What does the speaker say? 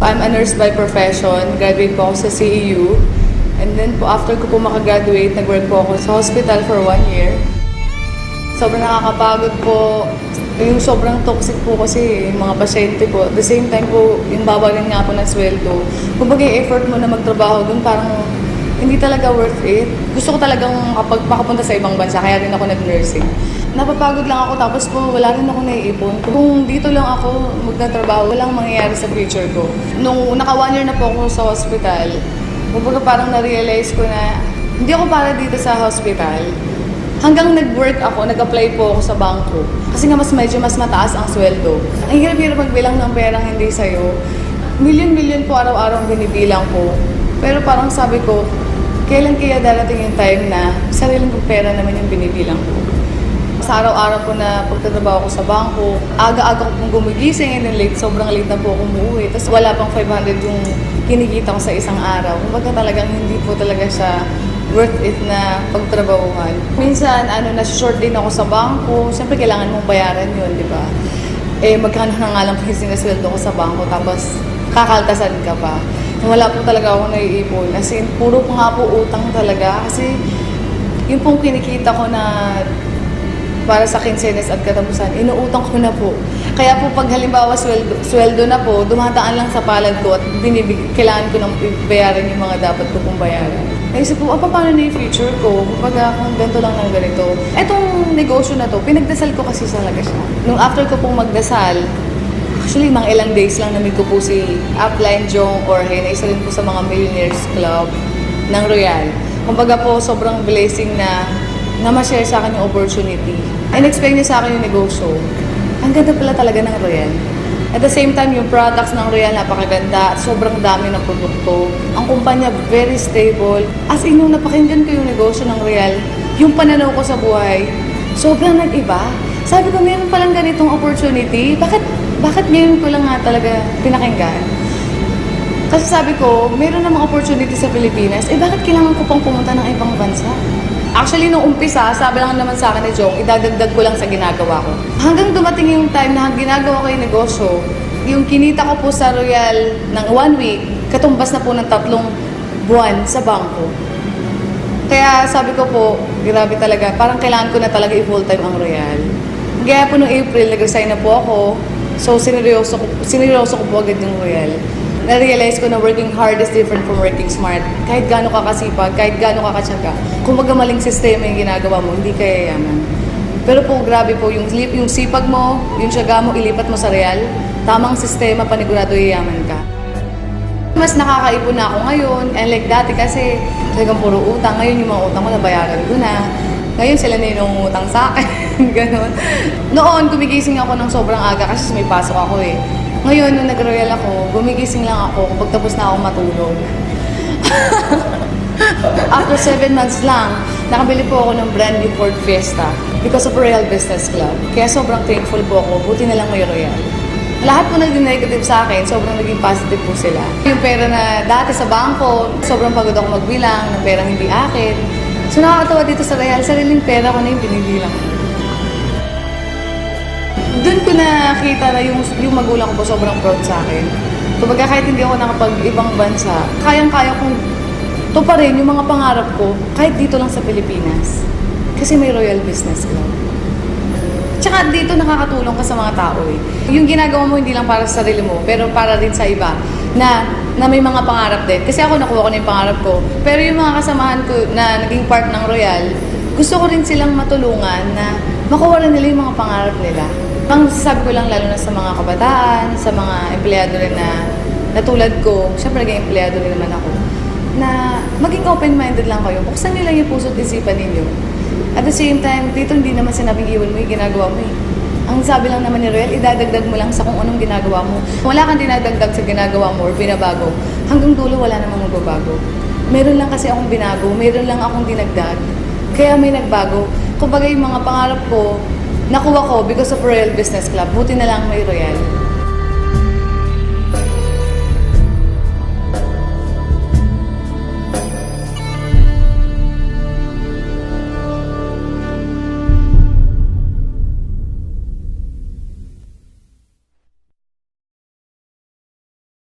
I'm a nurse by profession. Graduate po ako sa CEU. And then po, after ko po makagraduate, nag-work po ako sa hospital for 1 year. Sobrang nakakapagod po. Yung sobrang toxic po kasi yung mga pasyente po. At the same time po, yung babagan nga po ng sweldo. Kumbaga yung effort mo na magtrabaho dun, parang hindi talaga worth it. Gusto ko talagang makapunta sa ibang bansa, kaya rin ako nag-nursing. Napapagod lang ako, tapos po wala rin ako naiipon. Kung dito lang ako magtatrabaho, walang mangyayari sa future ko. Nung naka 1 year na po ako sa hospital, kumbaga parang na-realize ko na hindi ako para dito sa hospital. Hanggang nag-work ako, nag-apply po ako sa bangko. Kasi nga medyo mas mataas ang sweldo. Ang hirap-hirap magbilang ng perang hindi sa'yo. Milyon-milyon po araw-araw ang binibilang ko. Pero parang sabi ko, kailan kaya darating yung time na sariling kong pera naman yung binibilang ko. Sa araw-araw po na pagtatrabaho ko sa bangko, aga-aga ko pong gumigising and then late, sobrang late na po ako umuwi. Tapos wala pang 500 yung kinikita ko sa isang araw. Kumbaga talagang hindi po talaga siya worth it na pagtrabahuhan. Minsan, na-short din ako sa bangko. Siyempre, kailangan mong bayaran yun, di ba? Magkano na nga lang kasi sinasweldo ko sa bangko, tapos kakaltasan ka pa. Wala po talaga ako naiipon. As in, puro po nga po utang talaga. Kasi yung pong kinikita ko na para sa kinsenas at katapusan, inuutang ko na po. Kaya po pag halimbawa sweldo na po, dumadaan lang sa palad ko at kailangan ko nang bayaran yung mga dapat ko pong bayaran. Naisip po, paano na yung future ko? Kapag kung ganito lang ng ganito. Etong negosyo na to, pinagdasal ko kasi talaga siya. Nung after ko pong magdasal, actually, mga ilang days lang namit ko po si Upline Jong Jorge, na isa rin po sa mga Millionaires Club ng Royal. Kumbaga po, sobrang blessing na ma-share sa akin yung opportunity. In-explain niya sa akin yung negosyo. Ang ganda pala talaga ng Royal. At the same time, yung products ng Royal napakaganda at sobrang dami ng produkto. Ang kumpanya, very stable. As in, nung napakinggan ko yung negosyo ng Royal, yung pananaw ko sa buhay, sobrang nag-iba. Sabi ko, meron palang ganitong opportunity. Bakit ngayon ko lang nga talaga pinakinggan? Kasi sabi ko, meron namang opportunity sa Pilipinas, bakit kailangan ko pang pumunta ng ibang bansa? Actually, nung umpisa, sabi lang naman sa akin ni Jong, idadagdag ko lang sa ginagawa ko. Hanggang dumating yung time na ginagawa ko yung negosyo, yung kinita ko po sa Royal ng 1 week, katumbas na po ng 3 buwan sa bangko. Kaya sabi ko po, grabe talaga, parang kailangan ko na talaga i-full-time ang Royal. Kaya po noong April, nag-resign na po ako. So, sineryoso ko po agad yung Royal. Na-realize ko na working hard is different from working smart. Kahit gaano ka kasipag, kahit gaano ka katsaga, kung magamaling sistema yung ginagawa mo, hindi kaya yaman. Pero po, grabe po, yung sipag mo, yung tsaga mo, ilipat mo sa Royal, tamang sistema, panigurado yayaman ka. Mas nakakaipon na ako ngayon, and like dati kasi, talagang puro utang. Ngayon yung mga utang ko, nabayaran ko na. Ngayon sila na yung utang sa akin, gano'n. Noon, gumigising ako ng sobrang aga kasi may pasok ako eh. Ngayon, nung nag-Royal ako, gumigising lang ako kapag tapos na ako matulog. After 7 months lang, nakabili po ako ng brand new Ford Fiesta because of Royal Business Club. Kaya sobrang thankful po ako, buti na lang may Royal. Lahat po naging negative sa akin, sobrang naging positive po sila. Yung pera na dati sa bangko, sobrang pagod ako magbilang ng perang hindi akin. So nakakatawa dito sa Royal, sariling pera ko na yung binibilang ko. Doon ko nakita na yung magulang ko po sobrang proud sa akin. Kumbaga kahit hindi ako nakapag-ibang bansa, kayang-kaya kong tuparin yung mga pangarap ko kahit dito lang sa Pilipinas. Kasi may Royal Business Club. Tsaka dito nakakatulong ka sa mga tao eh. Yung ginagawa mo hindi lang para sa sarili mo, pero para rin sa iba na may mga pangarap din. Kasi ako nakuha ko na yung pangarap ko. Pero yung mga kasamahan ko na naging part ng Royal, gusto ko rin silang matulungan na makuha rin nila yung mga pangarap nila. Ang sasabi ko lang lalo na sa mga kabataan, sa mga empleyado rin na tulad ko, syempre naging empleyado rin naman ako, na maging open-minded lang kayo. Buksan nyo lang yung puso't isipan ninyo. At the same time, dito hindi naman sinabing iwan mo yung ginagawa mo eh. Ang sabi lang naman ni Royal, idadagdag mo lang sa kung anong ginagawa mo. Wala kang dinadagdag sa ginagawa mo or binabago. Hanggang dulo, wala namang magbabago. Meron lang kasi akong binago, meron lang akong dinagdag. Kaya may nagbago. Kumbaga yung mga pangarap ko, nakuha ko because of Royal Business Club. Buti na lang may Royal.